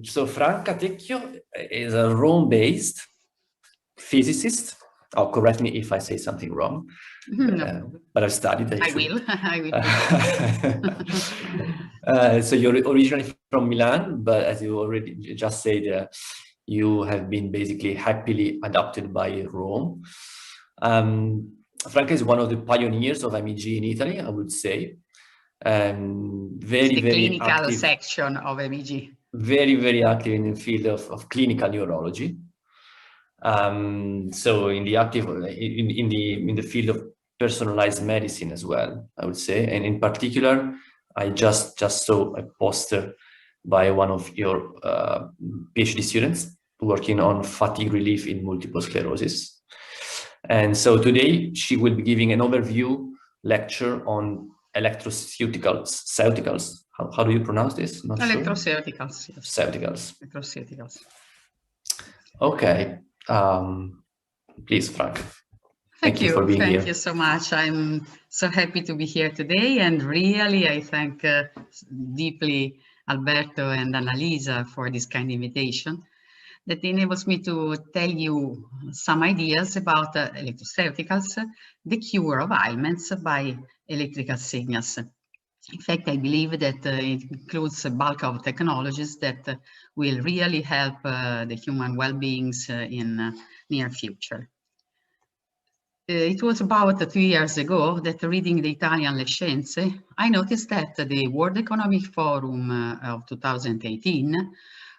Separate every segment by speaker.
Speaker 1: So Franca Tecchio is a Rome-based physicist. Oh, correct me if I say something wrong, but I've studied.
Speaker 2: I will. I
Speaker 1: will. So you're originally from Milan, but as you already just said, you have been basically happily adopted by Rome. Franca is one of the pioneers of MEG in Italy, I would say. Very
Speaker 2: clinical
Speaker 1: active
Speaker 2: section of MEG.
Speaker 1: Very active in the field of clinical neurology. So in the field of personalized medicine as well, I would say. And in particular, I just saw a poster by one of your PhD students working on fatigue relief in multiple sclerosis. And so today she will be giving an overview lecture on electroceuticals. How do you pronounce this? Not
Speaker 2: electroceuticals.
Speaker 1: Sure. Yes. Ceuticals.
Speaker 2: Electroceuticals.
Speaker 1: Okay. Please, Frank.
Speaker 2: Thank you for being here. Thank you so much. I'm so happy to be here today, and really I thank deeply Alberto and Annalisa for this kind invitation that enables me to tell you some ideas about electroceuticals, the cure of ailments by electrical signals. In fact, I believe that it includes a bulk of technologies that will really help the human well-beings in near future. It was about 2 years ago that, reading the Italian Le Scienze, I noticed that the World Economic Forum of 2018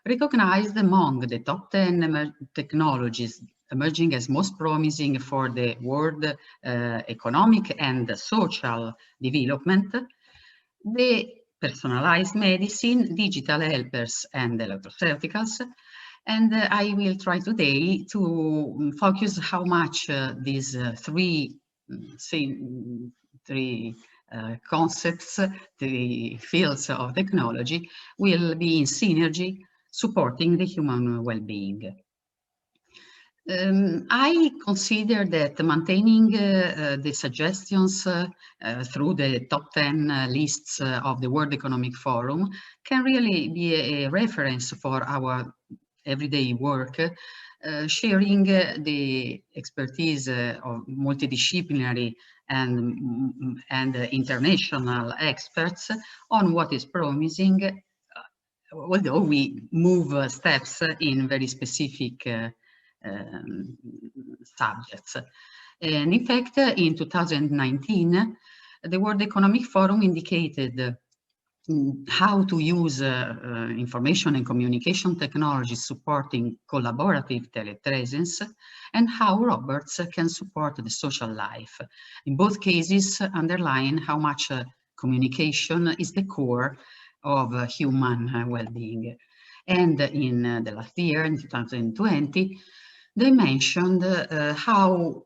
Speaker 2: recognized among the top 10 technologies emerging as most promising for the world economic and social development, the personalized medicine, digital helpers, and electroceuticals. And I will try today to focus how much these three concepts, the fields of technology, will be in synergy, supporting the human well-being. I consider that maintaining the suggestions through the top 10 lists of the World Economic Forum can really be a reference for our everyday work, sharing the expertise of multidisciplinary and international experts on what is promising, although we move steps in very specific subjects. And in fact, in 2019, the World Economic Forum indicated how to use information and communication technologies supporting collaborative telepresence, and how robots can support the social life. In both cases, underline how much communication is the core of human well-being. And in the last year, in 2020, they mentioned how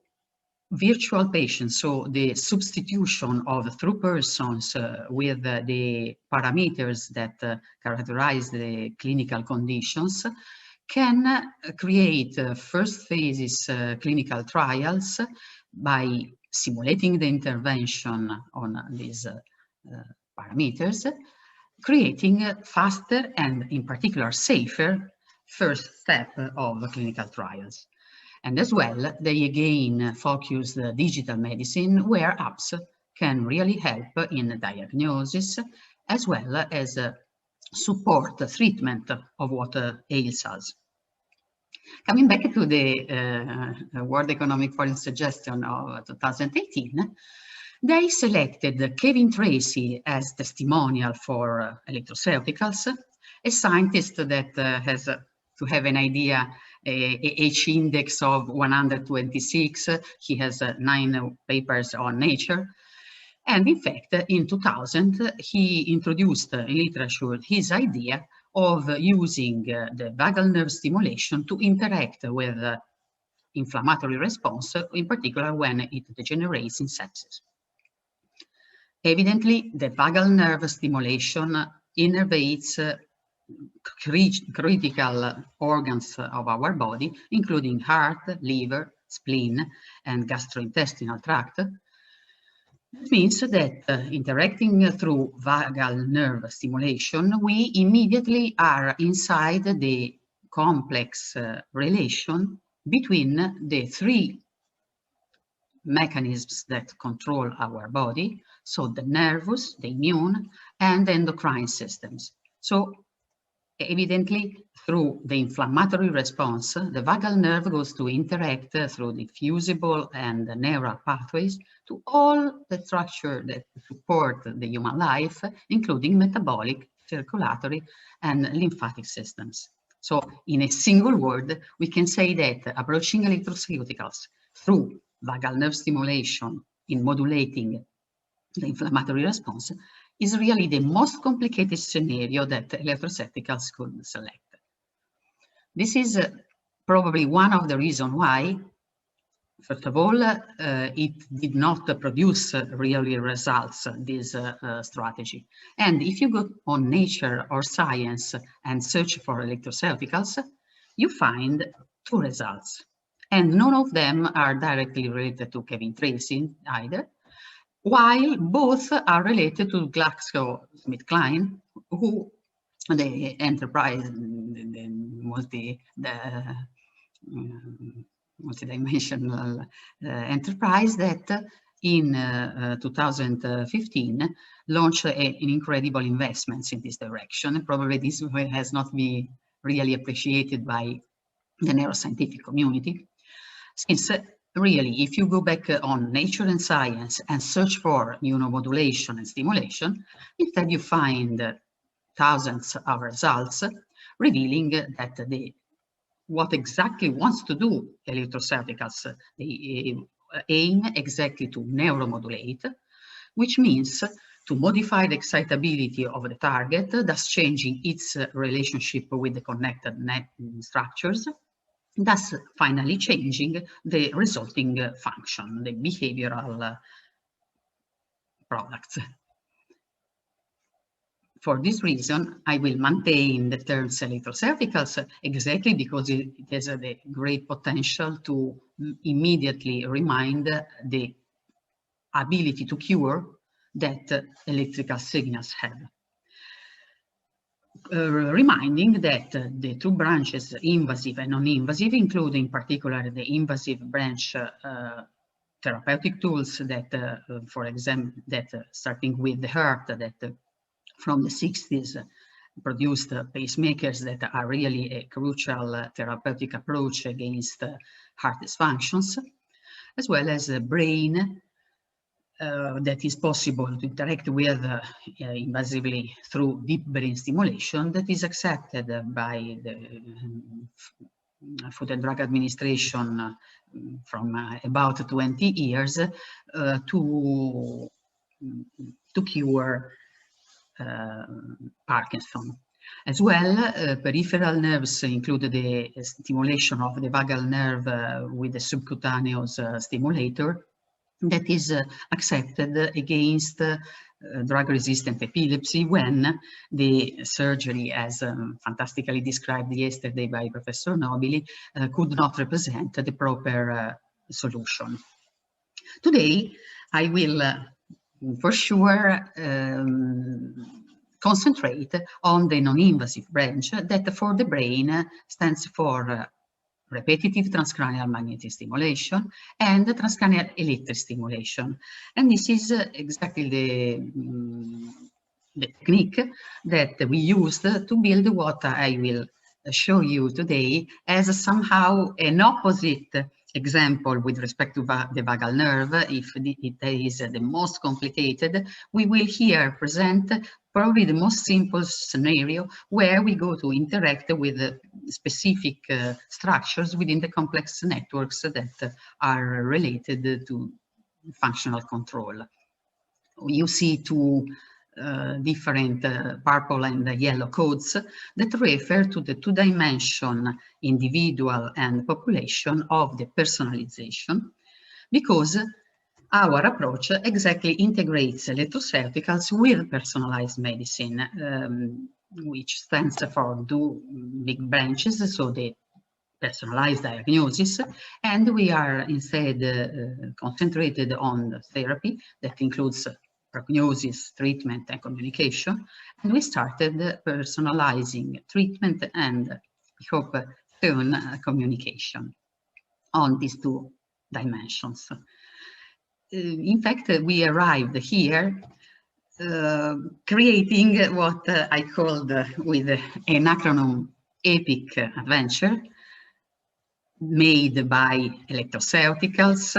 Speaker 2: virtual patients, so the substitution of true persons with the parameters that characterize the clinical conditions, can create first phases clinical trials by simulating the intervention on these parameters, creating faster and in particular safer first step of clinical trials. And as well, they again focus the digital medicine, where apps can really help in diagnosis, as well as support the treatment of what ails us. Coming back to the World Economic Forum suggestion of 2018, they selected Kevin Tracy as testimonial for electroceuticals, a scientist that has, to have an idea, H index of 126. He has 9 papers on Nature. And in fact, in 2000, he introduced in literature his idea of using the vagal nerve stimulation to interact with inflammatory response, in particular when it degenerates in sepsis. Evidently, the vagal nerve stimulation innervates critical organs of our body, including heart, liver, spleen, and gastrointestinal tract. It means that interacting through vagal nerve stimulation, we immediately are inside the complex relation between the three mechanisms that control our body, so the nervous, the immune, and the endocrine systems. So evidently, through the inflammatory response, the vagal nerve goes to interact through the fusible and the neural pathways to all the structure that support the human life, including metabolic, circulatory, and lymphatic systems. So in a single word, we can say that approaching electroceuticals through vagal nerve stimulation in modulating the inflammatory response is really the most complicated scenario that electroceuticals could select. This is probably one of the reasons why, first of all, it did not produce really results, this strategy. And if you go on Nature or Science and search for electroceuticals, you find two results. And none of them are directly related to Kevin Tracy either, while both are related to GlaxoSmithKline, who the enterprise, the multidimensional enterprise that in 2015 launched an incredible investments in this direction. Probably this has not been really appreciated by the neuroscientific community, since really, if you go back on Nature and Science and search for immunomodulation and stimulation, instead you find thousands of results revealing that what exactly wants to do electroceuticals, they aim exactly to neuromodulate, which means to modify the excitability of the target, thus changing its relationship with the connected net structures, thus finally changing the resulting function, the behavioral products. For this reason, I will maintain the term electroceuticals exactly because it has a great potential to immediately remind the ability to cure that electrical signals have. Reminding that the two branches, invasive and non-invasive, include in particular the invasive branch therapeutic tools that, for example, starting with the heart, that from the 60s produced pacemakers that are really a crucial therapeutic approach against heart dysfunctions, as well as the brain that is possible to interact with invasively through deep brain stimulation that is accepted by the Food and Drug Administration from about 20 years to cure Parkinson. As well, peripheral nerves include the stimulation of the vagal nerve with the subcutaneous stimulator that is accepted against drug-resistant epilepsy when the surgery, as fantastically described yesterday by Professor Nobili, could not represent the proper solution. Today, I will for sure concentrate on the non-invasive branch that for the brain stands for repetitive transcranial magnetic stimulation and transcranial electric stimulation. And this is exactly the technique that we used to build what I will show you today as somehow an opposite example with respect to the vagal nerve. If it is the most complicated, we will here present probably the most simple scenario where we go to interact with specific structures within the complex networks that are related to functional control. You see two different purple and yellow codes that refer to the two-dimension individual and population of the personalization, because our approach exactly integrates electroceuticals with personalized medicine, which stands for two big branches, so the personalized diagnosis, and we are instead concentrated on the therapy that includes prognosis, treatment, and communication. And we started personalizing treatment and, we hope, soon communication on these two dimensions. In fact, we arrived here creating what I called with an acronym EPIC adventure, made by electroceuticals,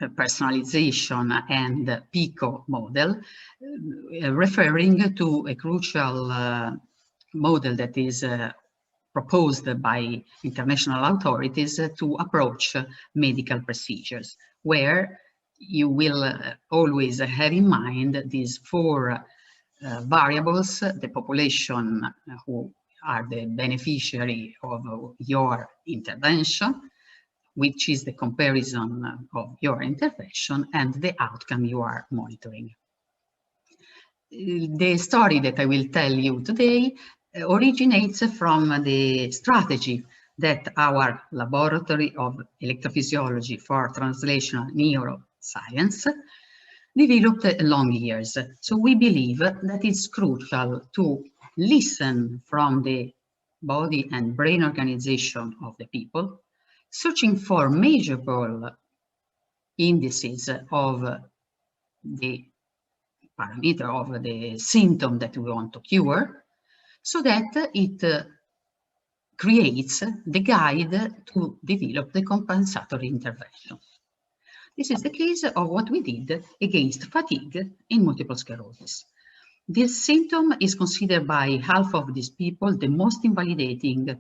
Speaker 2: personalization, and PICO model, referring to a crucial model that is proposed by international authorities to approach medical procedures, where you will always have in mind these four variables: the population who are the beneficiary of your intervention, which is the comparison of your intervention, and the outcome you are monitoring. The story that I will tell you today originates from the strategy that our Laboratory of Electrophysiology for Translational Neuroscience developed long years. So we believe that it's crucial to listen from the body and brain organization of the people, searching for measurable indices of the parameter of the symptom that we want to cure, so that it creates the guide to develop the compensatory interventions. This is the case of what we did against fatigue in multiple sclerosis. This symptom is considered by half of these people the most invalidating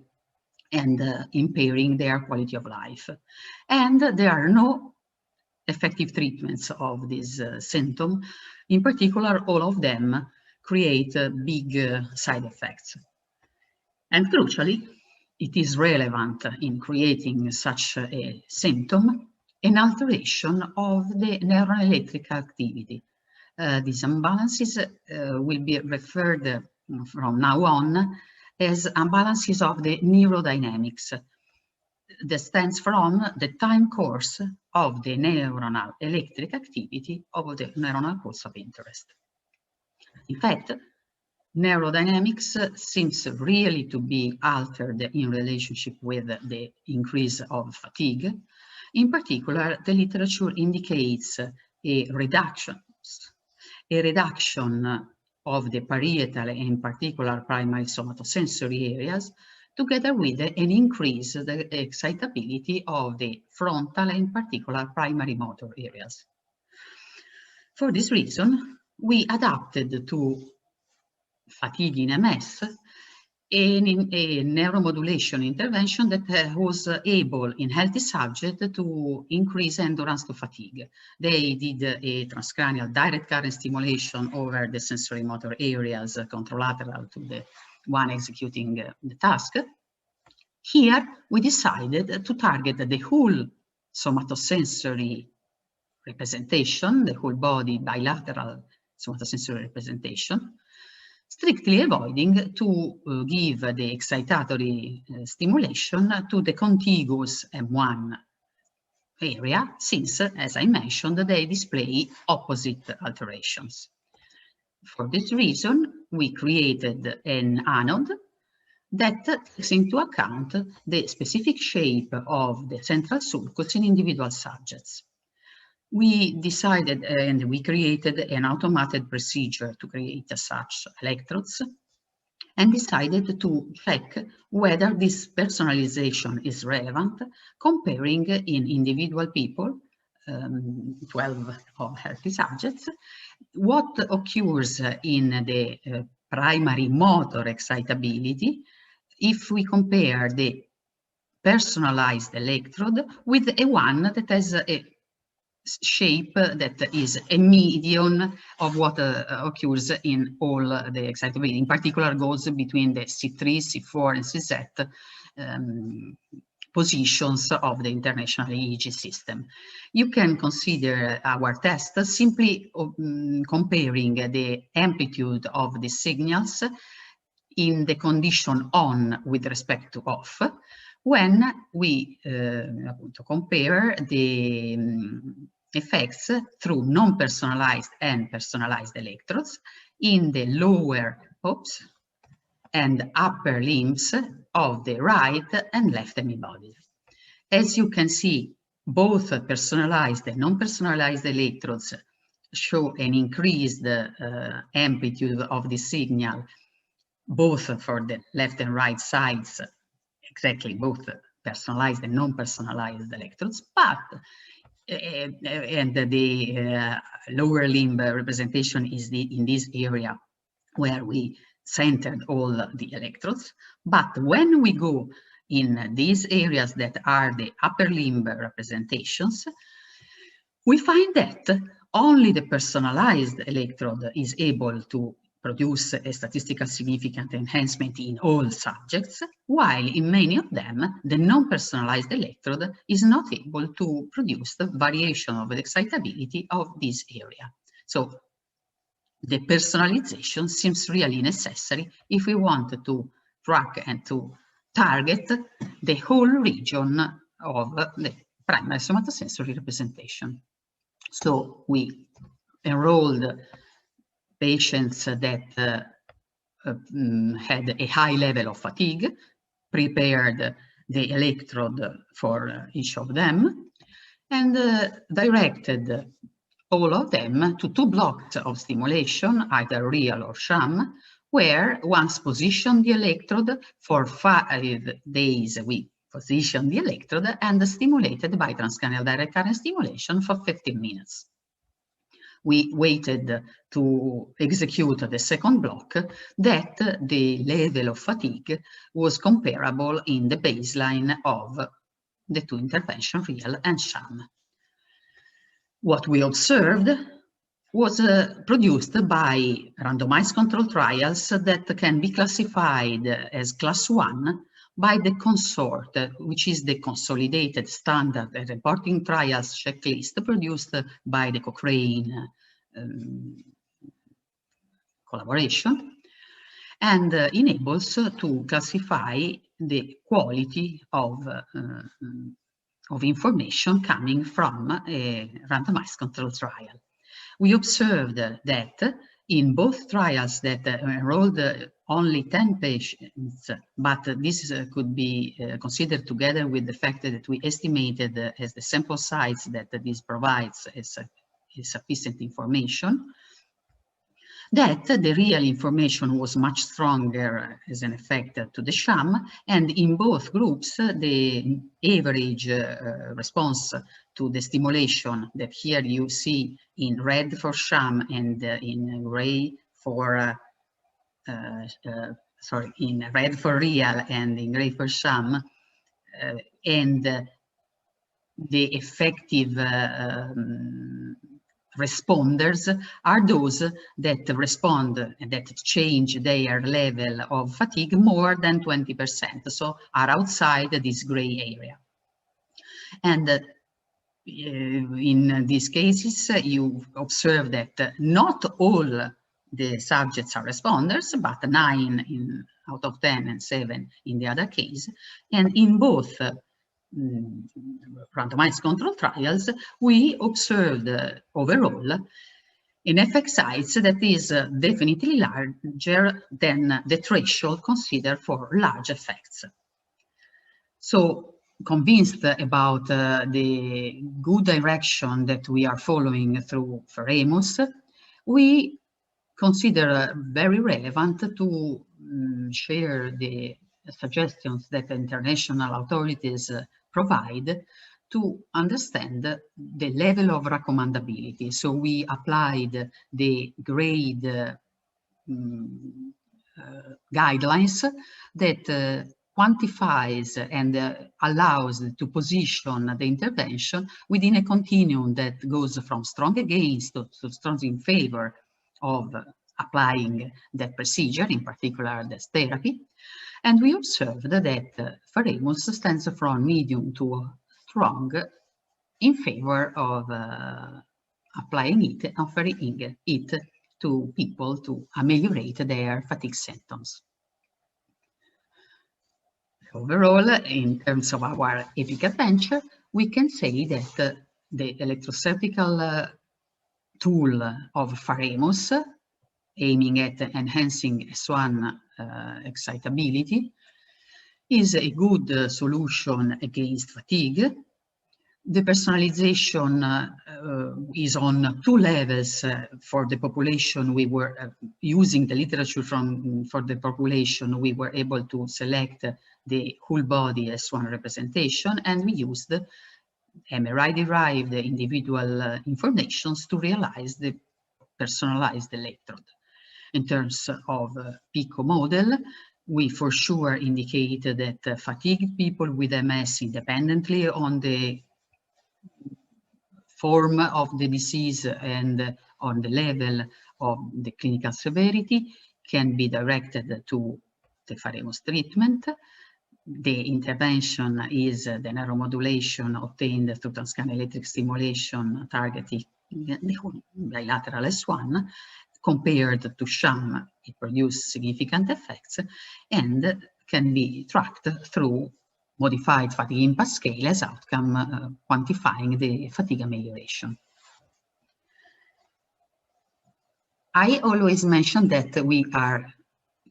Speaker 2: and impairing their quality of life. And there are no effective treatments of this symptom. In particular, all of them create big side effects. And crucially, it is relevant in creating such a symptom an alteration of the neural electrical activity. These imbalances will be referred from now on as imbalances of the neurodynamics. That stands from the time course of the neuronal electric activity of the neuronal pulse of interest. In fact, neurodynamics seems really to be altered in relationship with the increase of fatigue. In particular, the literature indicates a reduction of the parietal and in particular primary somatosensory areas, together with an increase in the excitability of the frontal and in particular primary motor areas. For this reason, we adapted to fatigue in MS a neuromodulation intervention that was able in healthy subjects to increase endurance to fatigue. They did a transcranial direct current stimulation over the sensory motor areas contralateral to the one executing the task. Here, we decided to target the whole somatosensory representation, the whole body bilateral somatosensory representation, strictly avoiding to give the excitatory stimulation to the contiguous M1 area, since, as I mentioned, they display opposite alterations. For this reason, we created an anode that takes into account the specific shape of the central sulcus in individual subjects. We decided and we created an automated procedure to create such electrodes and decided to check whether this personalization is relevant, comparing in individual people, 12 of healthy subjects, what occurs in the primary motor excitability if we compare the personalized electrode with a one that has a shape that is a median of what occurs in all the excitability. In particular, goes between the C3, C4, and CZ positions of the international EEG system. You can consider our test simply comparing the amplitude of the signals in the condition on with respect to off, when we compare the effects through non-personalized and personalized electrodes in the lower and upper limbs of the right and left hemibodies. As you can see, both personalized and non-personalized electrodes show an increased amplitude of the signal, both for the left and right sides, exactly both personalized and non-personalized electrodes, but and the lower limb representation is in this area where we centered all the electrodes. But when we go in these areas that are the upper limb representations, we find that only the personalized electrode is able to produce a statistical significant enhancement in all subjects, while in many of them, the non-personalized electrode is not able to produce the variation of the excitability of this area. So the personalization seems really necessary if we want to track and to target the whole region of the primary somatosensory representation. So we enrolled patients that had a high level of fatigue, prepared the electrode for each of them, and directed all of them to 2 blocks of stimulation, either real or sham, where once positioned the electrode for 5 days, we positioned the electrode and stimulated by transcranial direct current stimulation for 15 minutes. We waited to execute the second block that the level of fatigue was comparable in the baseline of the 2 interventions, real and sham. What we observed was produced by randomized control trials that can be classified as class 1 by the consort, which is the consolidated standard reporting trials checklist produced by the Cochrane collaboration, and enables to classify the quality of information coming from a randomized control trial. We observed that in both trials that enrolled only 10 patients, but this could be considered together with the fact that we estimated as the sample size that this provides is sufficient information, that the real information was much stronger as an effect to the sham, and in both groups the average response to the stimulation that here you see in red for sham and in gray for in red for real and in gray for sham, and the effective responders are those that respond and that change their level of fatigue more than 20%, so are outside this gray area. And in these cases, you observe that not all the subjects are responders, but 9 out of 10 and 7 in the other case. And in both randomized control trials, we observed overall an effect size that is definitely larger than the threshold considered for large effects. So, convinced about the good direction that we are following through Feremus, we consider very relevant to share the suggestions that international authorities provide to understand the level of recommendability. So we applied the grade guidelines that quantifies and allows to position the intervention within a continuum that goes from strong against to strong in favor of applying that procedure, in particular this therapy. And we observed that Feremus stands from medium to strong in favor of applying it, offering it to people to ameliorate their fatigue symptoms. Overall, in terms of our epic adventure, we can say that the electrosurgical tool of Pharemus, aiming at enhancing S1 excitability, is a good solution against fatigue. The personalization is on 2 levels for the population. We were using the literature for the population. We were able to select the whole body S1 representation, and we used MRI-derived individual informations to realize the personalized electrode. In terms of PICO model, we for sure indicated that fatigued people with MS, independently on the form of the disease and on the level of the clinical severity, can be directed to the Pharemus treatment. The intervention is the neuromodulation obtained through transcranial electric stimulation targeting the bilateral S1. Compared to sham, it produced significant effects and can be tracked through modified fatigue impact scale as outcome, quantifying the fatigue amelioration. I always mention that we are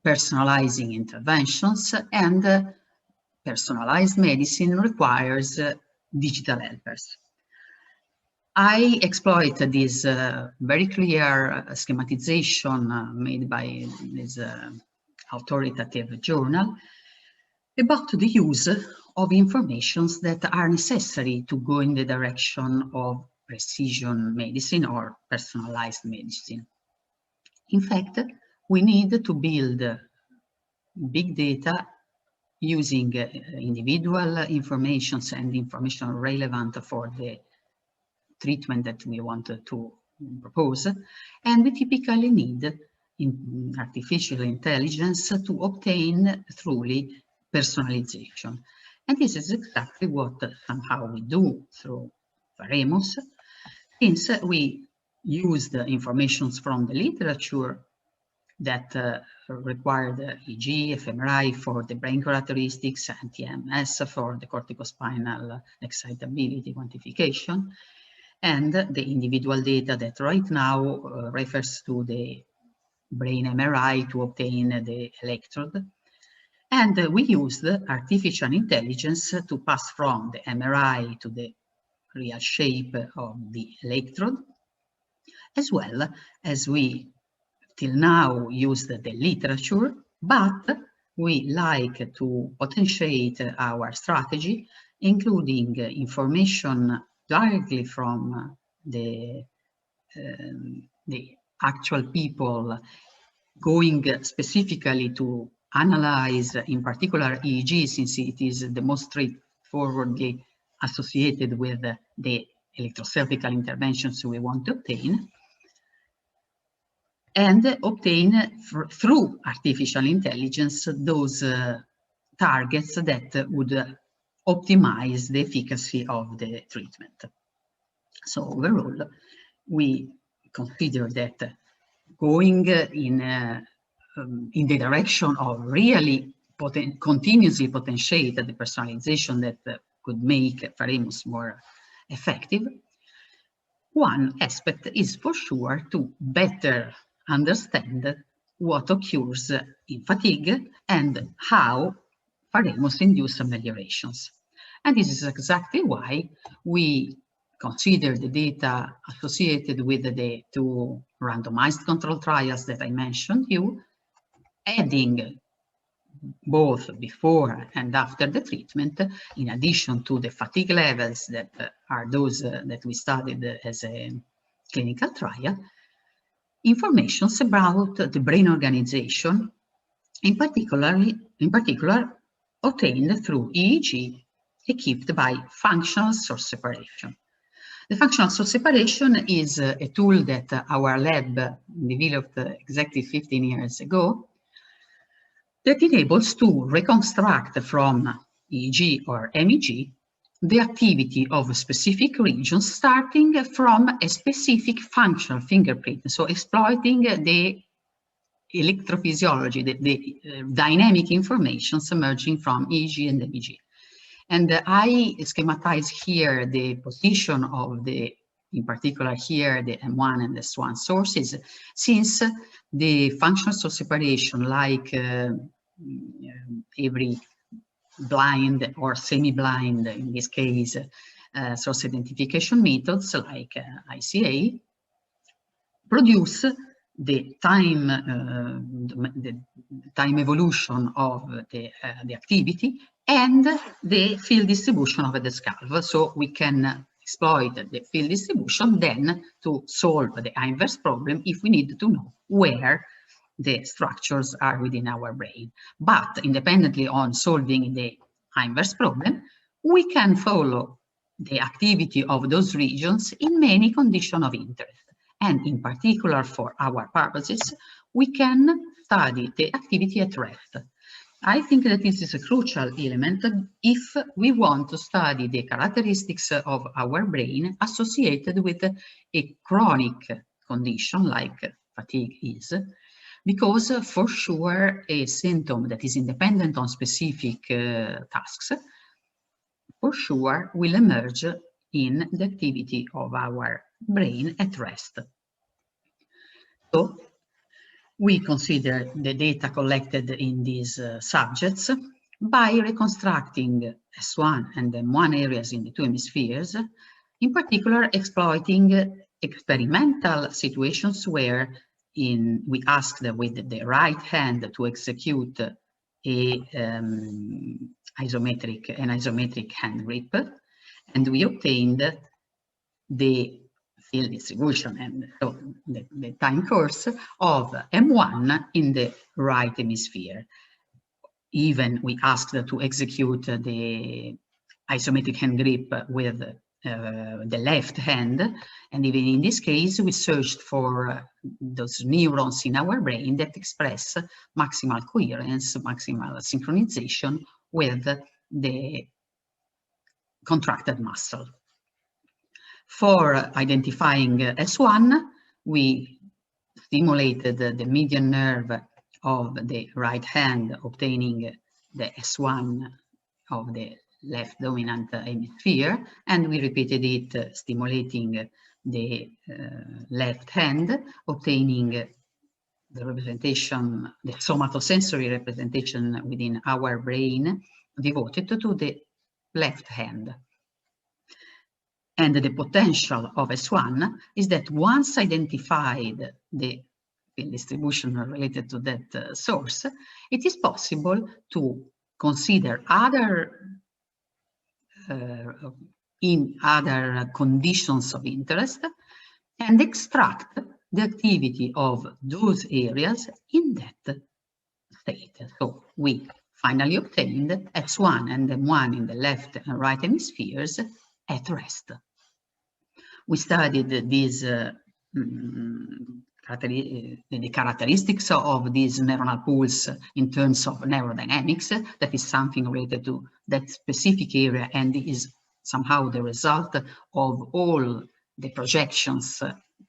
Speaker 2: personalizing interventions, and personalized medicine requires digital helpers. I exploit this very clear schematization made by this authoritative journal about the use of informations that are necessary to go in the direction of precision medicine or personalized medicine. In fact, we need to build big data using individual informations and information relevant for the treatment that we want to propose, and we typically need artificial intelligence to obtain truly personalization. And this is exactly what somehow we do through Pharemus, since we use the information from the literature that required EEG, fMRI for the brain characteristics, and TMS for the corticospinal excitability quantification, and the individual data that right now refers to the brain MRI to obtain the electrode. And we used artificial intelligence to pass from the MRI to the real shape of the electrode, as well as we till now used the literature, but we like to potentiate our strategy, including information directly from the actual people, going specifically to analyze, in particular, EEG, since it is the most straightforwardly associated with the electrosurgical interventions we want to obtain, and obtain through artificial intelligence those targets that would optimize the efficacy of the treatment. So overall, we consider that going in the direction of really continuously potentiate the personalization that could make Pharemus more effective, one aspect is for sure to better understand what occurs in fatigue and how Pharemus induces ameliorations. And this is exactly why we consider the data associated with the 2 randomized control trials that I mentioned you, adding both before and after the treatment, in addition to the fatigue levels that are those that we studied as a clinical trial, information about the brain organization, in particular obtained through EEG equipped by functional source separation. The functional source separation is a tool that our lab developed exactly 15 years ago that enables to reconstruct from EEG or MEG the activity of specific regions starting from a specific functional fingerprint, so exploiting the electrophysiology, the dynamic information emerging from EEG and MEG. And I schematize here the position of the, in particular here, the M1 and S1 sources, since the functions of separation, like every blind or semi-blind, in this case, source identification methods like ICA, produce the time evolution of the activity and the field distribution of the scalp. So we can exploit the field distribution then to solve the inverse problem if we need to know where the structures are within our brain. But independently on solving the inverse problem, we can follow the activity of those regions in many conditions of interest. And in particular, for our purposes, we can study the activity at rest. I think that this is a crucial element if we want to study the characteristics of our brain associated with a chronic condition like fatigue is, because for sure a symptom that is independent on specific tasks for sure will emerge in the activity of our brain at rest. So we consider the data collected in these subjects by reconstructing S1 and M1 areas in the two hemispheres, in particular exploiting experimental situations where we asked with the right hand to execute an isometric hand grip, and we obtained the field distribution and so the time course of M1 in the right hemisphere. Even we asked to execute the isometric hand grip with the left hand, and even in this case we searched for those neurons in our brain that express maximal coherence, maximal synchronization with the contracted muscle. For identifying S1, we stimulated the median nerve of the right hand, obtaining the S1 of the left dominant hemisphere, and we repeated it, stimulating the left hand, obtaining the representation, the somatosensory representation within our brain devoted to the left hand. And the potential of S1 is that once identified the field distribution related to that source, it is possible to consider other conditions of interest and extract the activity of those areas in that state. So we finally obtained S1 and M1 in the left and right hemispheres at rest. We studied these the characteristics of these neuronal pools in terms of neurodynamics. That is something related to that specific area and is somehow the result of all the projections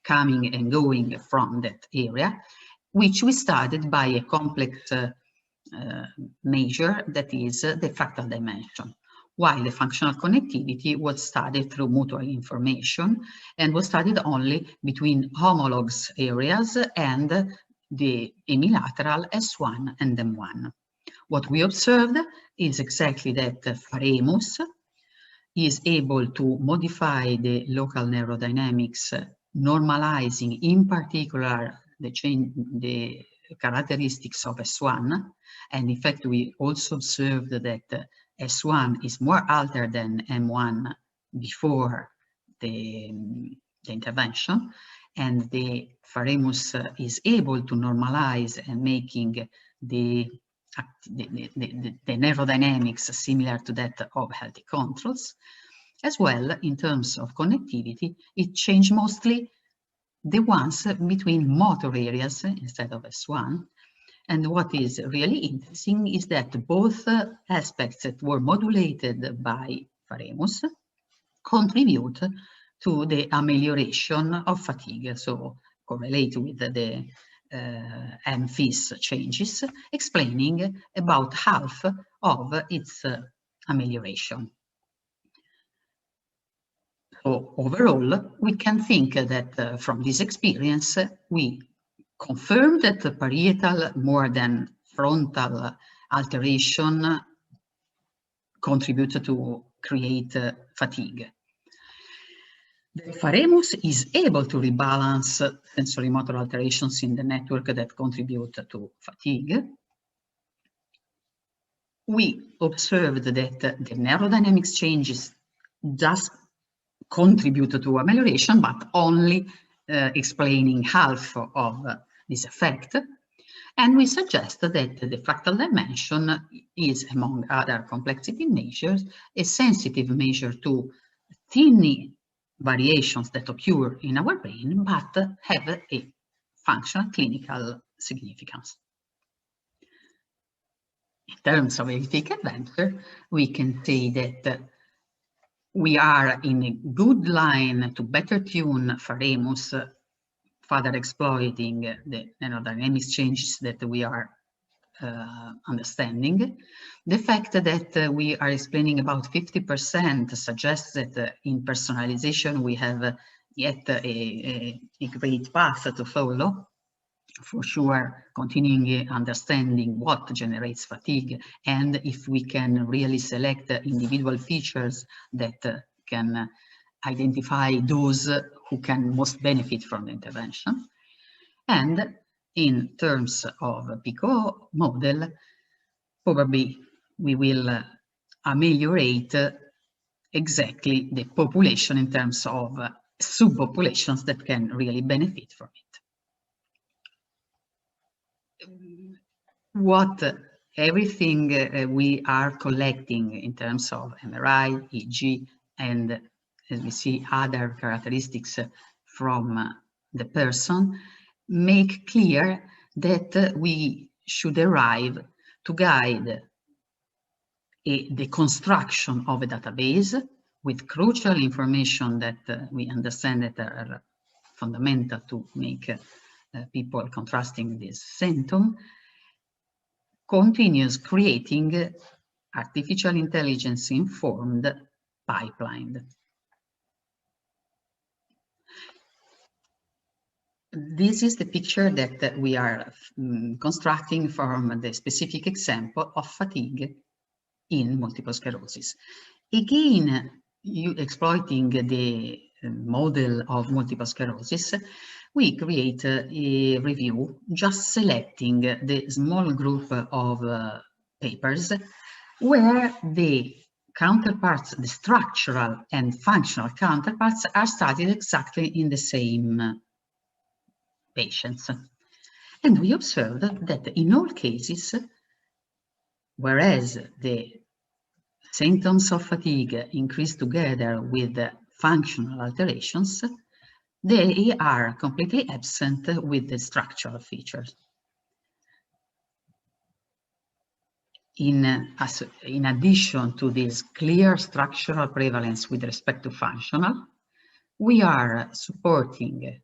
Speaker 2: coming and going from that area, which we studied by a complex measure that is the fractal dimension, while the functional connectivity was studied through mutual information and was studied only between homologs areas and the hemilateral S1 and M1. What we observed is exactly that pharemus is able to modify the local neurodynamics, normalizing in particular the characteristics of S1. And in fact, we also observed that S1 is more altered than M1 before the intervention, and the pharemus is able to normalize and making the neurodynamics similar to that of healthy controls. As well, in terms of connectivity, it changed mostly the ones between motor areas instead of S1. And what is really interesting is that both aspects that were modulated by pharemus contribute to the amelioration of fatigue, so correlate with the MFIS changes, explaining about half of its amelioration. So overall, we can think that from this experience, we confirm that the parietal more than frontal alteration contribute to create fatigue. The pharynx is able to rebalance sensory-motor alterations in the network that contribute to fatigue. We observed that the neurodynamics changes just contribute to amelioration, but only explaining half of this effect. And we suggest that the fractal dimension is, among other complexity measures, a sensitive measure to tiny variations that occur in our brain, but have a functional clinical significance. In terms of ethic adventure, we can say that we are in a good line to better tune pharynx, further exploiting the neurodynamics changes that we are understanding. The fact that we are explaining about 50% suggests that in personalization we have yet a great path to follow. For sure, continuing understanding what generates fatigue, and if we can really select individual features that can identify those who can most benefit from the intervention. And in terms of PICO model, probably we will ameliorate exactly the population in terms of subpopulations that can really benefit from it. What everything we are collecting in terms of MRI, EEG, and as we see other characteristics from the person, make clear that we should arrive to guide the construction of a database with crucial information that we understand that are fundamental to make people contrasting this symptom, continues creating artificial intelligence informed pipeline. This is the picture that we are constructing from the specific example of fatigue in multiple sclerosis. Again, exploiting the model of multiple sclerosis, we create a review just selecting the small group of papers where the counterparts, the structural and functional counterparts, are studied exactly in the same patients. And we observed that in all cases, whereas the symptoms of fatigue increase together with functional alterations, they are completely absent with the structural features. In addition to this clear structural prevalence with respect to functional, we are supporting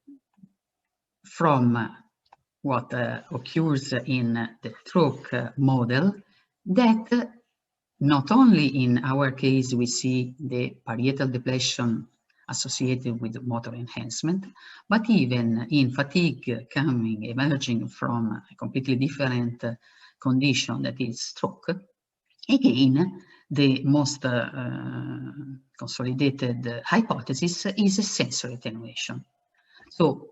Speaker 2: from what occurs in the stroke model that not only in our case we see the parietal depletion associated with motor enhancement, but even in fatigue emerging from a completely different condition that is stroke. Again, the most consolidated hypothesis is a sensory attenuation. So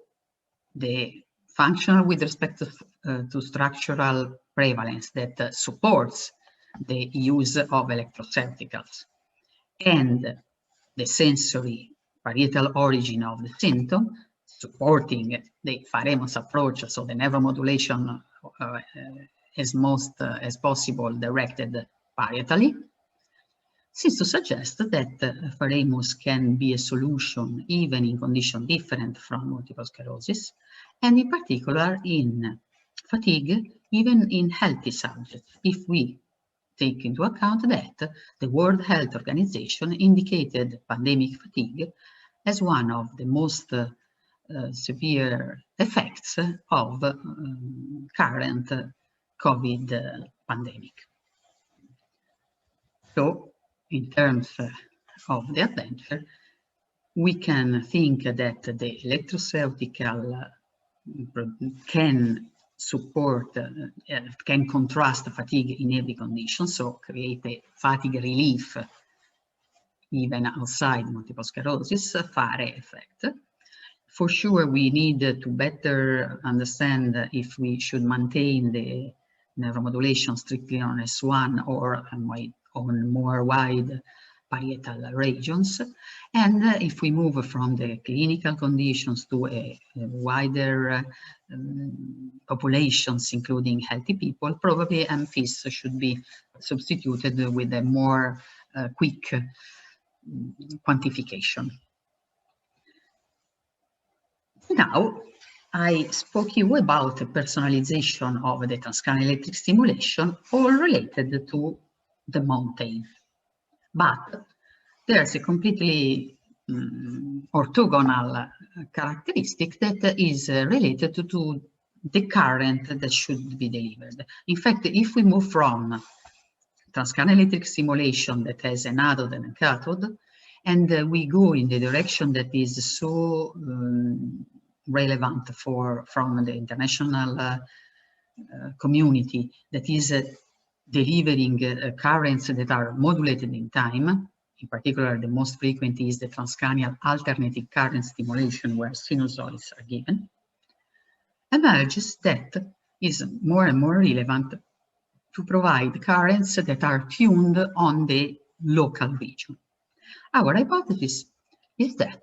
Speaker 2: the functional with respect to structural prevalence that supports the use of electroceuticals and the sensory parietal origin of the symptom, supporting the pharynx approach, so the neuromodulation as most as possible directed parietally, seems to suggest that pharynx can be a solution even in conditions different from multiple sclerosis, and in particular in fatigue, even in healthy subjects, if we take into account that the World Health Organization indicated pandemic fatigue as one of the most severe effects of current COVID pandemic. So, in terms of the adventure, we can think that the electroceutical can support, can contrast fatigue in every condition, so create a fatigue relief even outside multiple sclerosis, fare effect. For sure, we need to better understand if we should maintain the neuromodulation strictly on S1 or on more wide parietal regions. And if we move from the clinical conditions to a wider populations, including healthy people, probably MFIS should be substituted with a more quick quantification. Now, I spoke you about the personalization of the transcranial electric stimulation, all related to the mountain. But there's a completely orthogonal characteristic that is related to the current that should be delivered. In fact, if we move from transcranial electric stimulation that has an anode and a cathode, and we go in the direction that is so relevant from the international community, that is delivering currents that are modulated in time. In particular, the most frequent is the transcranial alternating current stimulation, where sinusoids are given. Emerges that is more and more relevant to provide currents that are tuned on the local region. Our hypothesis is that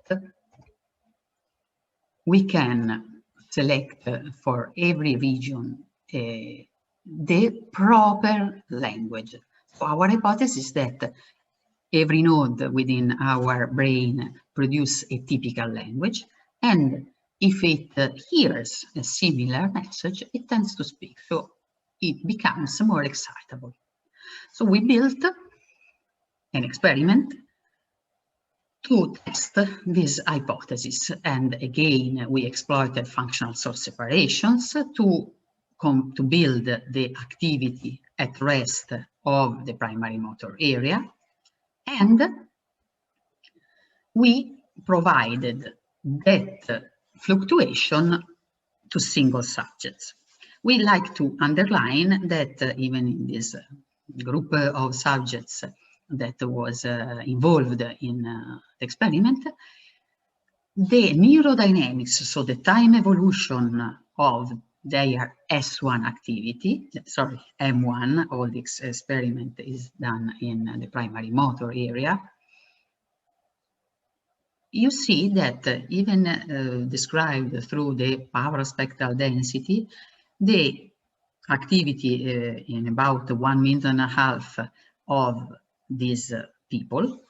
Speaker 2: we can select for every region the proper language. So our hypothesis is that every node within our brain produces a typical language, and if it hears a similar message, it tends to speak. So it becomes more excitable. So we built an experiment to test this hypothesis. And again, we exploited functional source separations to build the activity at rest of the primary motor area. And we provided that fluctuation to single subjects. We like to underline that even in this group of subjects that was involved in the experiment, the neurodynamics, so the time evolution of their S1 activity, sorry, M1, all this experiment is done in the primary motor area. You see that even described through the power spectral density, the activity in about 1.5 minutes of these people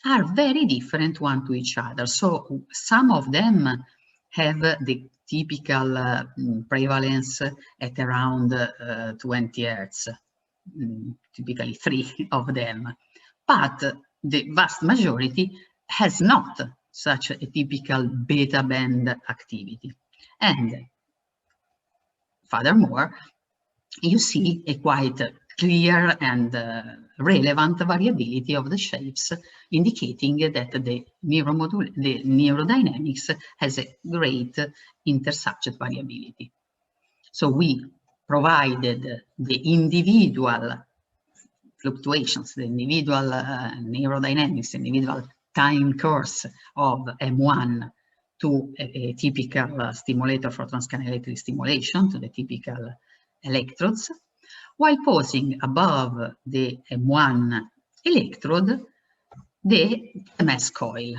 Speaker 2: are very different one to each other. So some of them have the typical prevalence at around 20 Hertz, typically 3 of them. But the vast majority has not such a typical beta band activity. And furthermore, you see a quite clear and relevant variability of the shapes, indicating that the neurodynamics has a great intersubject variability. So we provided the individual fluctuations, the individual neurodynamics, individual time course of M1 to a typical stimulator for transcranial electric stimulation, to the typical electrodes, while posing above the M1 electrode the MS coil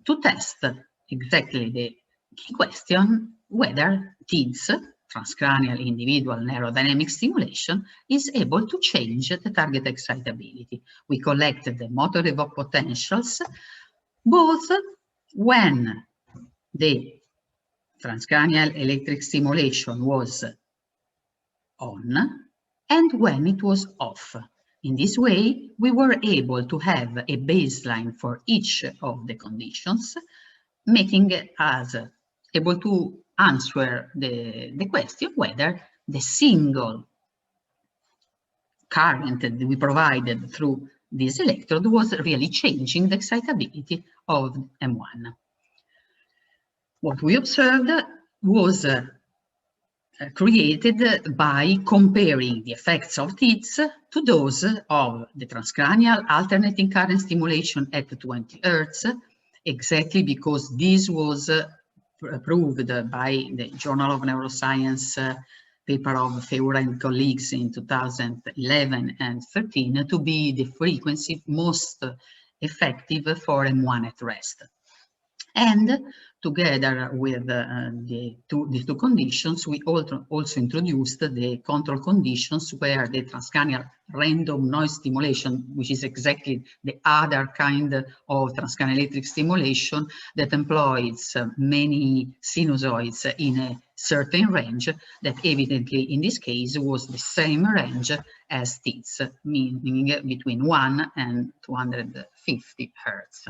Speaker 2: to test exactly the key question whether TIDS, transcranial individual neurodynamic stimulation, is able to change the target excitability. We collected the motor evoked potentials both when the transcranial electric stimulation was on and when it was off. In this way, we were able to have a baseline for each of the conditions, making us able to answer the question whether the single current that we provided through this electrode was really changing the excitability of M1. What we observed was created by comparing the effects of TIDS to those of the transcranial alternating current stimulation at 20 Hz, exactly because this was proved by the Journal of Neuroscience paper of Feura and colleagues in 2011 and 13 to be the frequency most effective for M1 at rest. And together with the two conditions, we also introduced the control conditions where the transcranial random noise stimulation, which is exactly the other kind of transcranial electric stimulation that employs many sinusoids in a certain range, that evidently in this case was the same range as TIDS, meaning between 1 and 250 Hertz.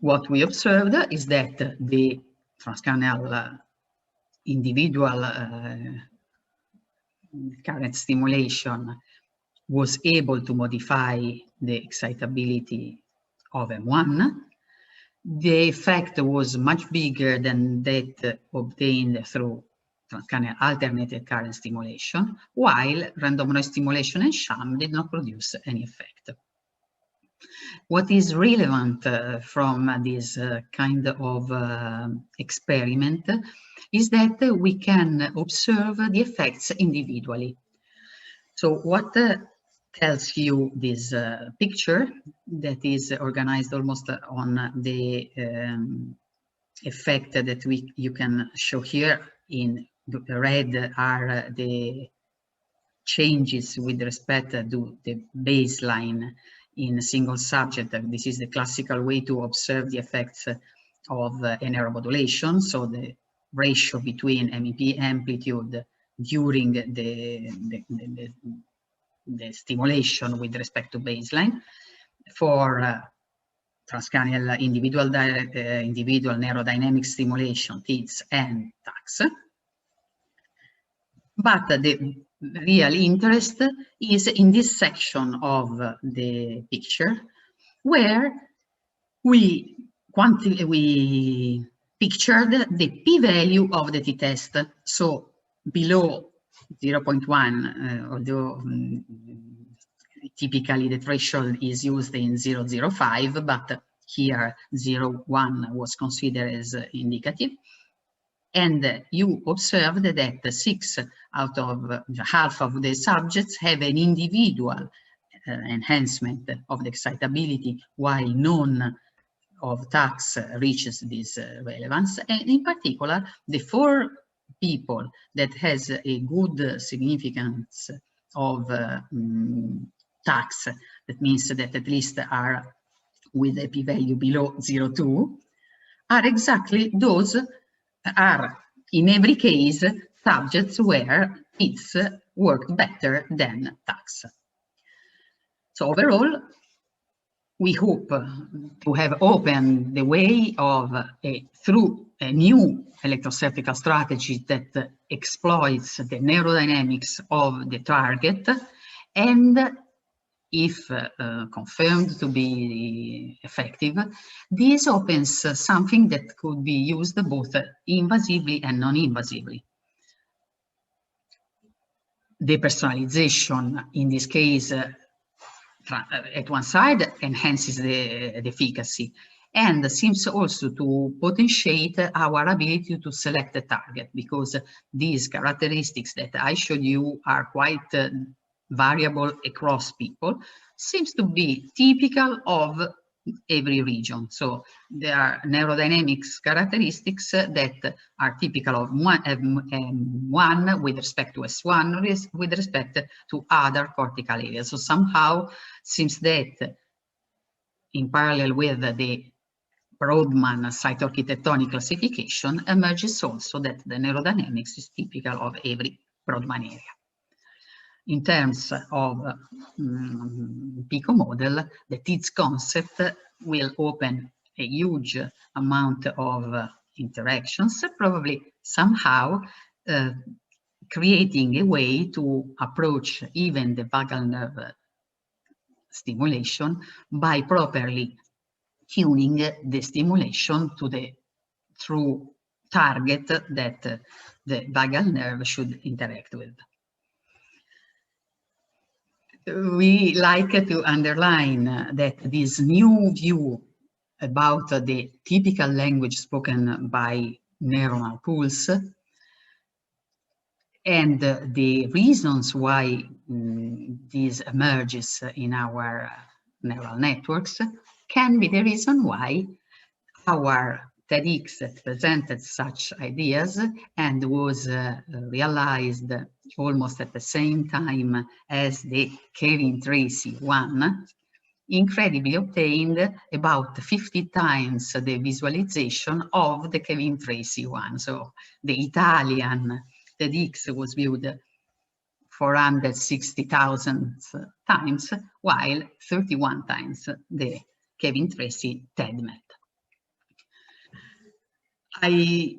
Speaker 2: What we observed is that the transcranial individual current stimulation was able to modify the excitability of M1. The effect was much bigger than that obtained through transcranial alternated current stimulation, while random noise stimulation and sham did not produce any effect. What is relevant from this kind of experiment is that we can observe the effects individually. So what tells you this picture that is organized almost on the effect that you can show here? In red are the changes with respect to the baseline in a single subject. This is the classical way to observe the effects of neuromodulation. So the ratio between MEP amplitude during the stimulation with respect to baseline for transcranial individual neurodynamic stimulation, TIDS and TACS. But the real interest is in this section of the picture where we pictured the p-value of the t-test. So below 0.1, although typically the threshold is used in 0.05, but here 0.1 was considered as indicative. And you observed that 6 out of half of the subjects have an individual enhancement of the excitability, while none of TACS reaches this relevance. And in particular, the 4 people that has a good significance of TACS, that means that at least are with a p-value below 0.2, are exactly those are in every case subjects where it's worked better than TACS. So overall, we hope to have opened the way of through a new electrosurgical strategy that exploits the neurodynamics of the target, and if confirmed to be effective, this opens something that could be used both invasively and non-invasively. The personalization, in this case, at one side, enhances the efficacy and seems also to potentiate our ability to select the target, because these characteristics that I showed you are quite variable across people, seems to be typical of every region. So there are neurodynamics characteristics that are typical of one with respect to S1 with respect to other cortical areas. So somehow seems that in parallel with the Brodmann site architectonic classification emerges also that the neurodynamics is typical of every Brodmann area. In terms of PICO model, the TIDS concept will open a huge amount of interactions, probably somehow creating a way to approach even the vagal nerve stimulation by properly tuning the stimulation to the true target that the vagal nerve should interact with. We like to underline that this new view about the typical language spoken by neuronal pools and the reasons why this emerges in our neural networks can be the reason why our TEDx presented such ideas and was realized almost at the same time as the Kevin Tracy one, incredibly obtained about 50 times the visualization of the Kevin Tracy one. So the Italian TEDx was viewed 460,000 times, while 31 times the Kevin Tracy TEDmet. I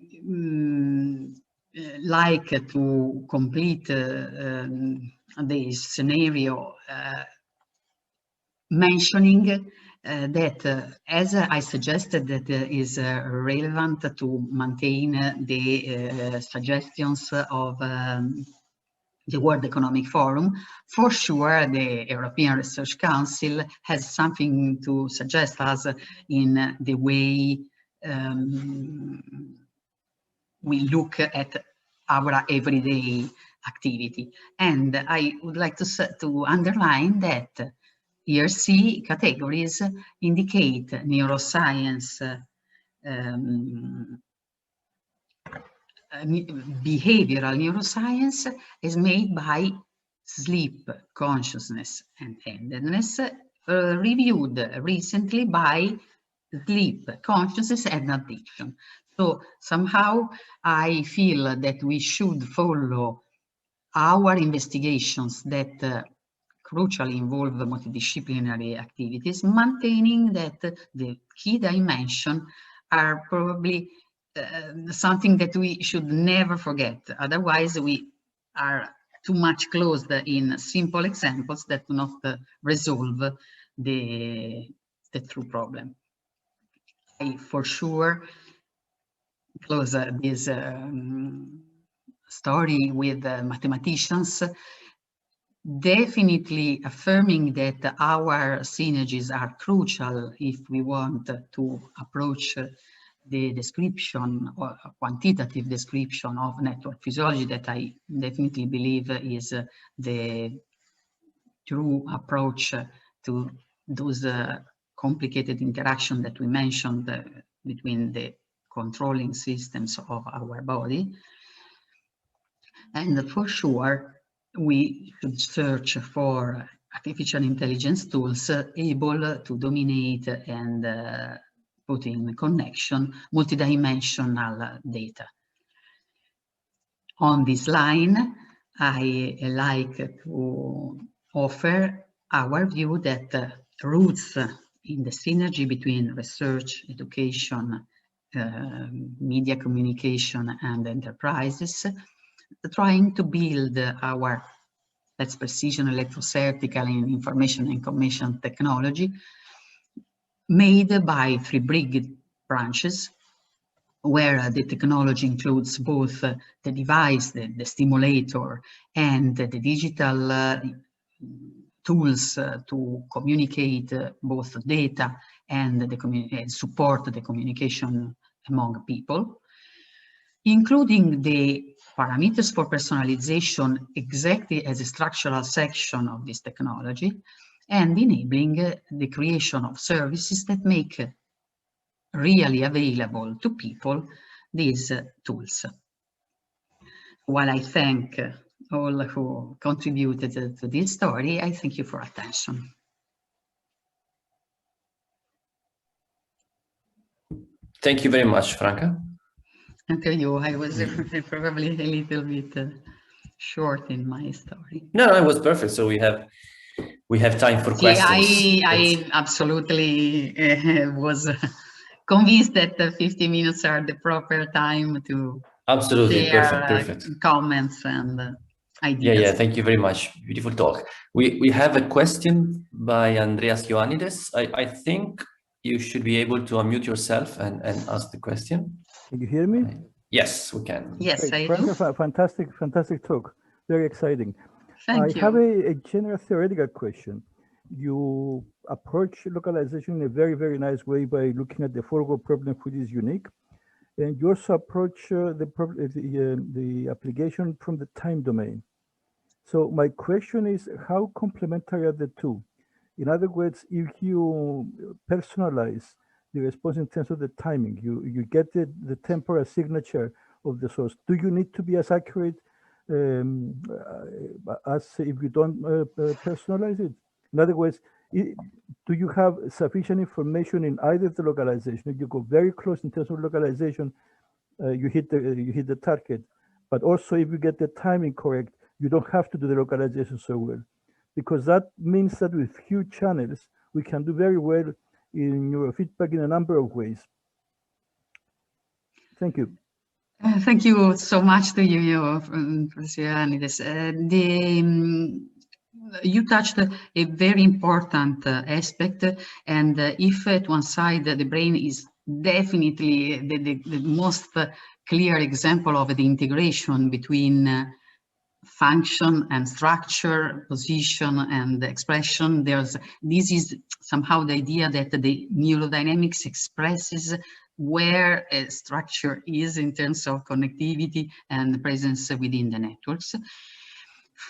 Speaker 2: like to complete the scenario mentioning that, as I suggested, that is relevant to maintain the suggestions of the World Economic Forum. For sure, the European Research Council has something to suggest us in the way we look at our everyday activity. And I would like to underline that ERC categories indicate neuroscience, behavioral neuroscience is made by sleep, consciousness, and endedness, reviewed recently by sleep, consciousness, and addiction. So somehow I feel that we should follow our investigations that crucially involve multidisciplinary activities, maintaining that the key dimensions are probably something that we should never forget. Otherwise, we are too much closed in simple examples that do not resolve the true problem. I for sure close this story with mathematicians, definitely affirming that our synergies are crucial if we want to approach the description or a quantitative description of network physiology that I definitely believe is the true approach to those complicated interaction that we mentioned between the controlling systems of our body. And for sure, we should search for artificial intelligence tools able to dominate and put in connection multidimensional data. On this line, I like to offer our view that roots in the synergy between research, education, media communication, and enterprises, trying to build our, that's precision electrosurgical in information and communication technology, made by 3 big branches, where the technology includes both the device, the stimulator, and the digital tools to communicate both data and support the communication among people, including the parameters for personalization exactly as a structural section of this technology, and enabling the creation of services that make really available to people these tools. While I thank all who contributed to this story, I thank you for attention.
Speaker 1: Thank you very much, Franca.
Speaker 2: Thank you. I was probably a little bit short in my story.
Speaker 1: No, it was perfect. So we have time for questions.
Speaker 2: I absolutely was convinced that 50 minutes are the proper time to
Speaker 1: Absolutely,
Speaker 2: share
Speaker 1: perfect.
Speaker 2: comments and ideas.
Speaker 1: Yeah, thank you very much. Beautiful talk. We have a question by Andreas Ioannidis. I think you should be able to unmute yourself and ask the question.
Speaker 3: Can you hear me?
Speaker 1: Yes, we can.
Speaker 2: Yes,
Speaker 3: Great.
Speaker 2: I do.
Speaker 3: Franca, fantastic talk. Very exciting.
Speaker 2: Thank you.
Speaker 3: I have a general theoretical question. You approach localization in a very nice way by looking at the foreground problem, which is unique, and you also approach the application from the time domain. So my question is, how complementary are the two? In other words, if you personalize the response in terms of the timing, you get the temporal signature of the source. Do you need to be as accurate as if you don't personalize it? In other words, do you have sufficient information in either the localization? If you go very close in terms of localization, you hit the target. But also, if you get the timing correct, you don't have to do the localization so well, because that means that with few channels, we can do very well in neurofeedback in a number of ways. Thank you.
Speaker 2: Thank you so much to you, Professor Ioannidis. You touched a very important aspect, and if at one side the brain is definitely the most clear example of the integration between function and structure, position and expression, this is somehow the idea that the neurodynamics expresses where a structure is in terms of connectivity and presence within the networks.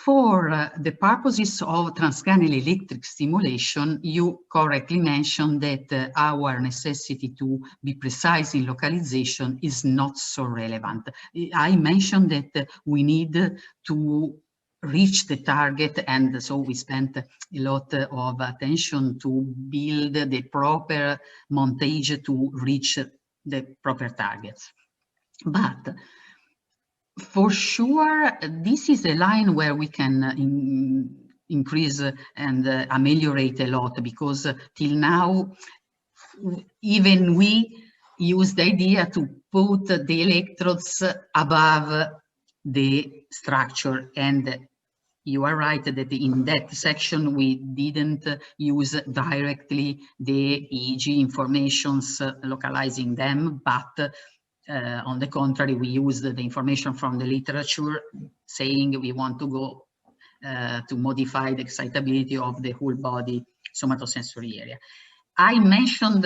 Speaker 2: For the purposes of transcranial electric stimulation, you correctly mentioned that our necessity to be precise in localization is not so relevant. I mentioned that we need to reach the target, and so we spent a lot of attention to build the proper montage to reach the proper targets. But for sure, this is a line where we can increase and ameliorate a lot, because till now, even we use the idea to put the electrodes above the structure. And you are right that in that section, we didn't use directly the EEG informations, localizing them, but on the contrary, we used the information from the literature saying we want to go to modify the excitability of the whole body somatosensory area. I mentioned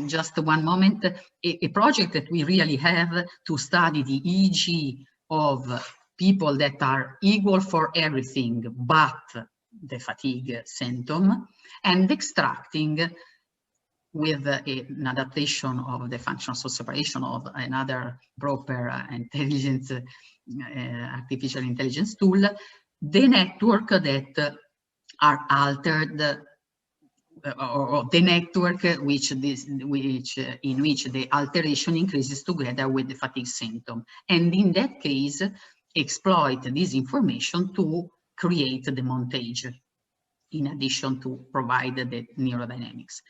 Speaker 2: just one moment, a project that we really have to study the EEG of people that are equal for everything but the fatigue symptom, and extracting with an adaptation of the functional source separation of another proper intelligence, artificial intelligence tool, the network that are altered, or the network in which the alteration increases together with the fatigue symptom. And in that case, exploit this information to create the montage, in addition to provide the neurodynamics.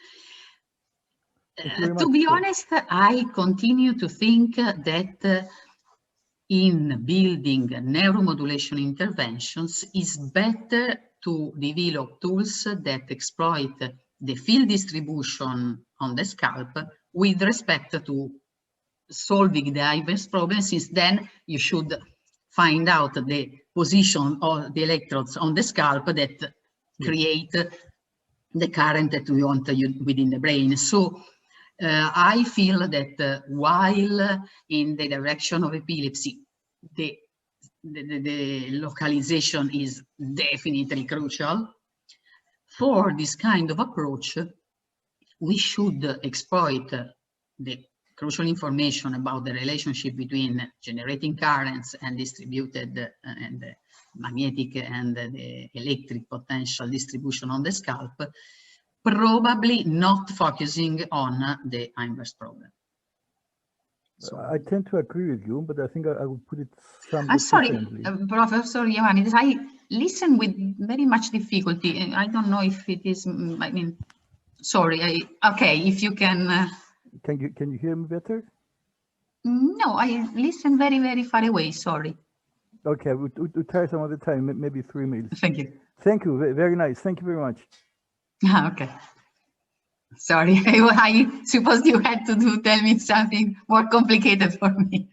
Speaker 2: To be honest, I continue to think that in building neuromodulation interventions, is better to develop tools that exploit the field distribution on the scalp with respect to solving the inverse problem, since then you should find out the position of the electrodes on the scalp that create the current that we want within the brain. So I feel that while in the direction of epilepsy, the localization is definitely crucial, for this kind of approach, we should exploit the crucial information about the relationship between generating currents and distributed and magnetic and the electric potential distribution on the scalp, probably not focusing on the inverse problem.
Speaker 3: So, I tend to agree with you, but I think I would put it somewhat
Speaker 2: I'm sorry,
Speaker 3: differently.
Speaker 2: Professor Ioannidis, I listen with very much difficulty. I don't know if it is, I mean, sorry, okay, if you can...
Speaker 3: Can you hear me better?
Speaker 2: No, I listen very, very far away. Sorry.
Speaker 3: Okay, we'll try some other time, maybe 3 minutes.
Speaker 2: Thank you.
Speaker 3: Thank you. Very nice. Thank you very much.
Speaker 2: Okay. Sorry, I suppose you had to tell me something more complicated for me.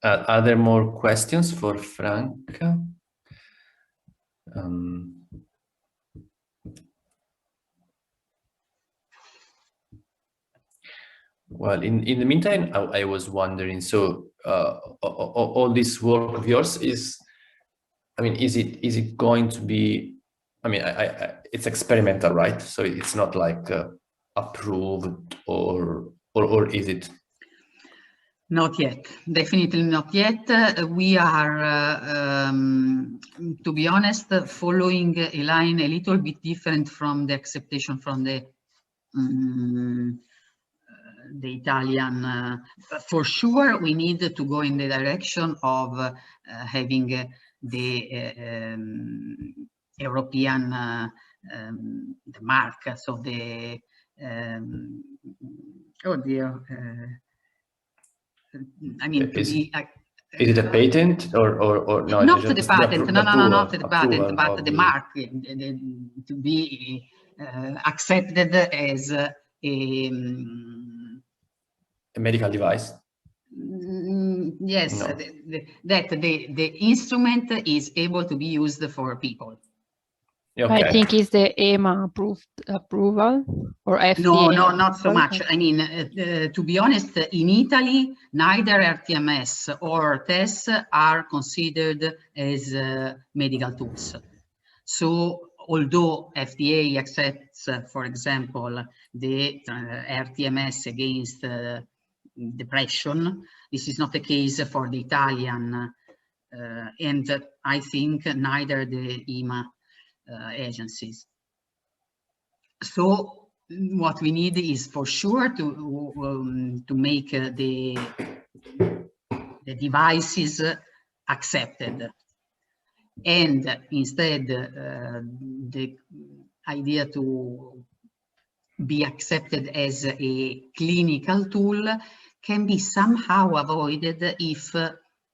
Speaker 1: Are there more questions for Franca? Well, in the meantime, I was wondering, so all this work of yours is, I mean, is it going to be, I mean, it's experimental, right? So it's not like approved or is it?
Speaker 2: Not yet, definitely not yet. We are, to be honest, following a line a little bit different from the acceptation from the Italian. For sure, we need to go in the direction of having the European the mark, so the oh dear. I mean,
Speaker 1: is it a patent or no?
Speaker 2: Not the patent, no, not the patent, but the mark to be accepted as a
Speaker 1: medical device.
Speaker 2: Yes,
Speaker 1: No.
Speaker 2: that the instrument is able to be used for people.
Speaker 4: Okay. I think it's the EMA approval or FDA.
Speaker 2: No, not so much. I mean, to be honest, in Italy, neither RTMS or tests are considered as medical tools. So, although FDA accepts, for example, the RTMS against depression, this is not the case for the Italian, and I think neither the EMA agencies. So what we need is for sure to make the devices accepted, and instead the idea to be accepted as a clinical tool can be somehow avoided if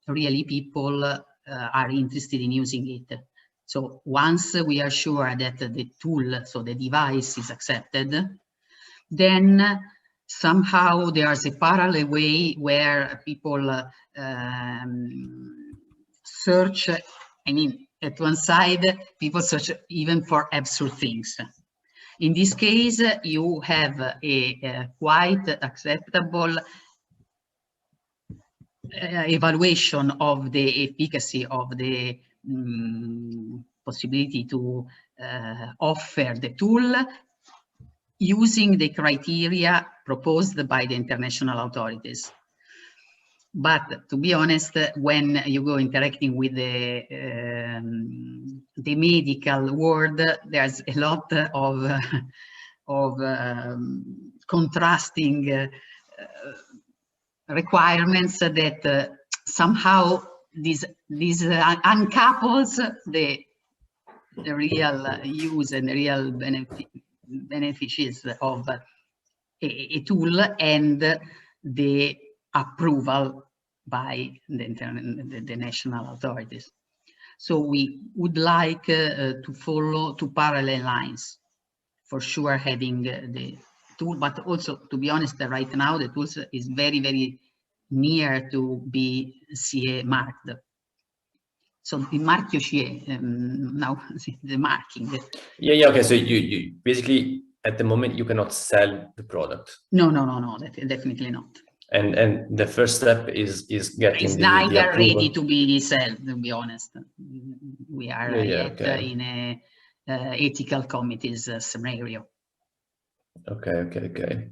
Speaker 2: really people are interested in using it. So once we are sure that the tool, so the device, is accepted, then somehow there's a parallel way where people search. I mean, at one side, people search even for absurd things. In this case, you have a quite acceptable evaluation of the efficacy of the possibility to offer the tool using the criteria proposed by the international authorities. But to be honest, when you go interacting with the medical world, there's a lot of contrasting requirements that somehow these uncouples the real use and the real benefits of a tool and the approval by the national authorities. So we would like to follow two parallel lines, for sure having the tool, but also, to be honest, right now the tool is very, very near to be CE marked. So the marchio CE, now the marking.
Speaker 1: Yeah, okay. So you basically, at the moment, you cannot sell the product.
Speaker 2: No, definitely not.
Speaker 1: And the first step is getting
Speaker 2: it's neither ready to be sold, to be honest. We are yet in a ethical committee's scenario.
Speaker 1: Okay.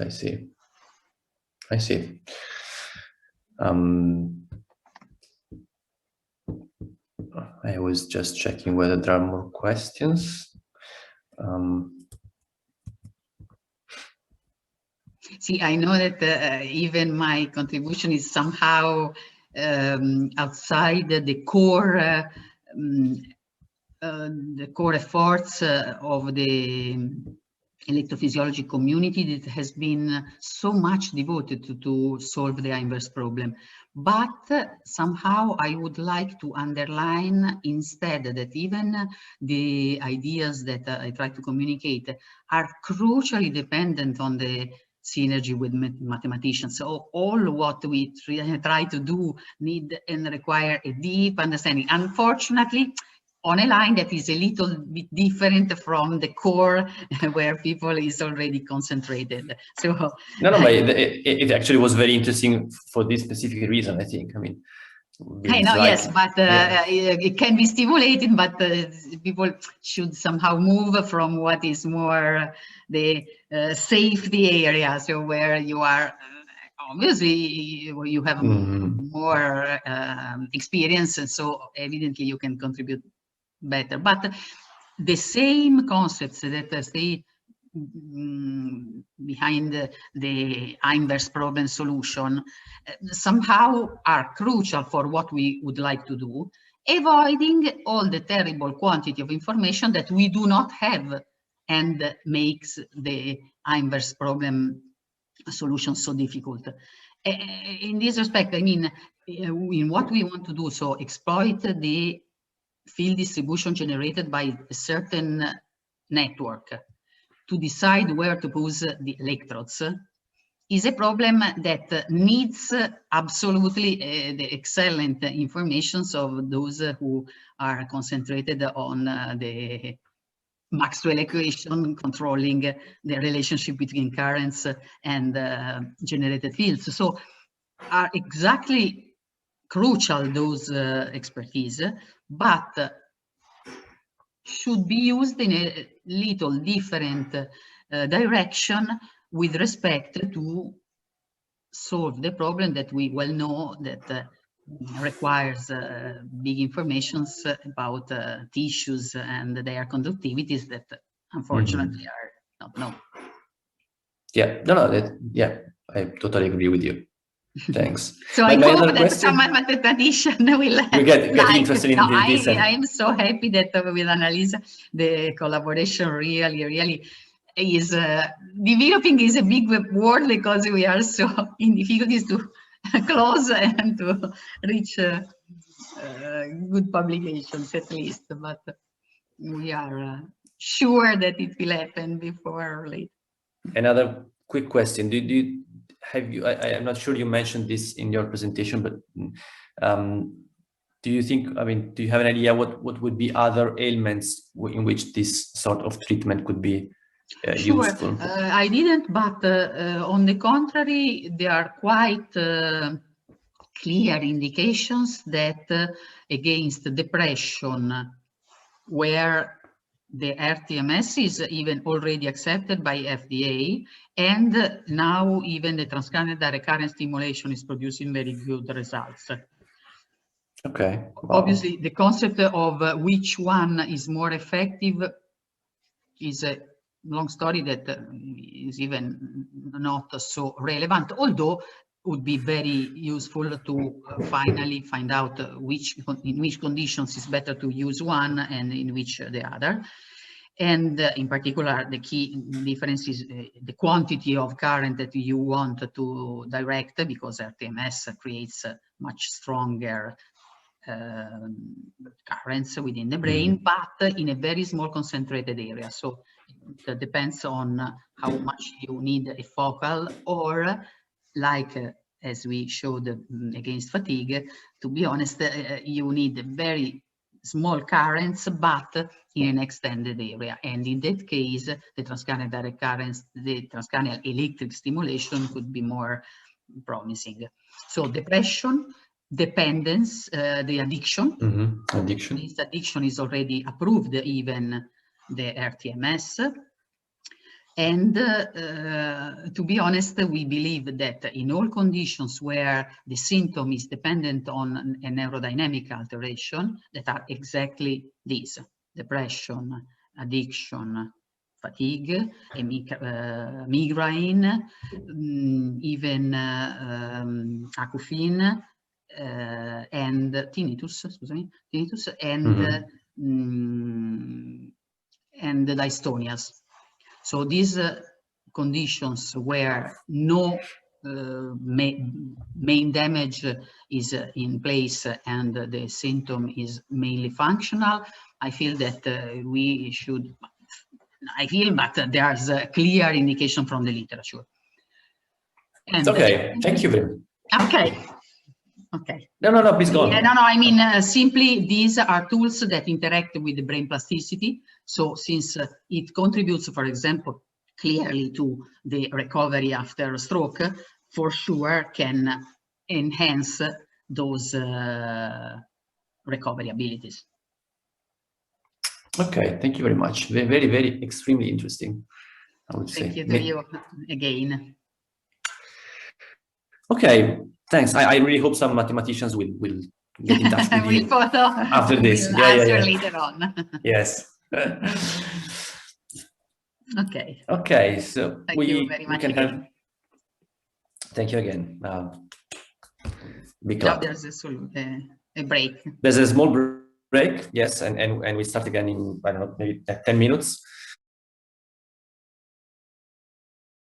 Speaker 1: I see. I was just checking whether there are more questions.
Speaker 2: See, I know that even my contribution is somehow outside the core efforts of the electrophysiology community that has been so much devoted to solve the inverse problem. But somehow I would like to underline instead that even the ideas that I try to communicate are crucially dependent on the synergy with mathematicians. So all what we try to do need and require a deep understanding. Unfortunately, on a line that is a little bit different from the core where people is already concentrated. So
Speaker 1: no, but it actually was very interesting for this specific reason, I think. I mean,
Speaker 2: I know, yes, but it can be stimulated, but people should somehow move from what is more the safety area, so where you are, obviously, you have more experience, and so evidently you can contribute better. But the same concepts that stay behind the inverse problem solution somehow are crucial for what we would like to do, avoiding all the terrible quantity of information that we do not have and makes the inverse problem solution so difficult. In this respect, I mean, in what we want to do, so exploit the field distribution generated by a certain network to decide where to put the electrodes is a problem that needs absolutely the excellent information of those who are concentrated on the Maxwell equation controlling the relationship between currents and generated fields. So are exactly crucial, those expertise, but should be used in a little different direction with respect to solve the problem that we well know that requires big informations about tissues and their conductivities that unfortunately are not known.
Speaker 1: Yeah, yeah, I totally agree with you. Thanks.
Speaker 2: So I hope that some mathematician will
Speaker 1: get interested in this.
Speaker 2: I am so happy that with Annalisa, the collaboration really is developing is a big word because we are so in difficulties to close and to reach good publications at least, but we are sure that it will happen before or later.
Speaker 1: Another quick question: I'm not sure you mentioned this in your presentation, but do you think? I mean, do you have an idea what would be other ailments in which this sort of treatment could be useful?
Speaker 2: I didn't, but on the contrary, there are quite clear indications that against depression, where the RTMS is even already accepted by FDA, and now even the transcranial direct current stimulation is producing very good results.
Speaker 1: Okay. Wow.
Speaker 2: Obviously, the concept of which one is more effective is a long story that is even not so relevant, although would be very useful to finally find out in which conditions it's better to use one and in which the other. And in particular, the key difference is the quantity of current that you want to direct, because RTMS creates much stronger currents within the brain, but in a very small concentrated area. So it depends on how much you need a focal, or like as we showed against fatigue, to be honest, you need very small currents, but in an extended area. And in that case, the transcranial direct currents, the transcranial electric stimulation could be more promising. So depression, dependence, the addiction.
Speaker 1: Addiction.
Speaker 2: This addiction is already approved, even the RTMS. And to be honest, we believe that in all conditions where the symptom is dependent on a neurodynamic alteration, that are exactly these: depression, addiction, fatigue, migraine, even acouphene, and tinnitus, and dystonias. So these conditions where no main damage is in place and the symptom is mainly functional, I feel that we should, but there's a clear indication from the literature. And,
Speaker 1: okay, thank you very much.
Speaker 2: Okay. Okay.
Speaker 1: No, please go on.
Speaker 2: Yeah, no, I mean, simply these are tools that interact with the brain plasticity. So since it contributes, for example, clearly to the recovery after a stroke, for sure can enhance those recovery abilities.
Speaker 1: Okay, thank you very much. Very, very, extremely interesting, I would say.
Speaker 2: Thank you to you again.
Speaker 1: Okay, thanks. I really hope some mathematicians will get in touch with you after this.
Speaker 2: We'll answer later on.
Speaker 1: Yes.
Speaker 2: Okay.
Speaker 1: Okay, so
Speaker 2: Thank you very much
Speaker 1: can
Speaker 2: again.
Speaker 1: have. Thank you again. Big
Speaker 2: Now
Speaker 1: clap.
Speaker 2: there's a break.
Speaker 1: There's a small break, yes, and we start again in, I don't know, maybe 10 minutes.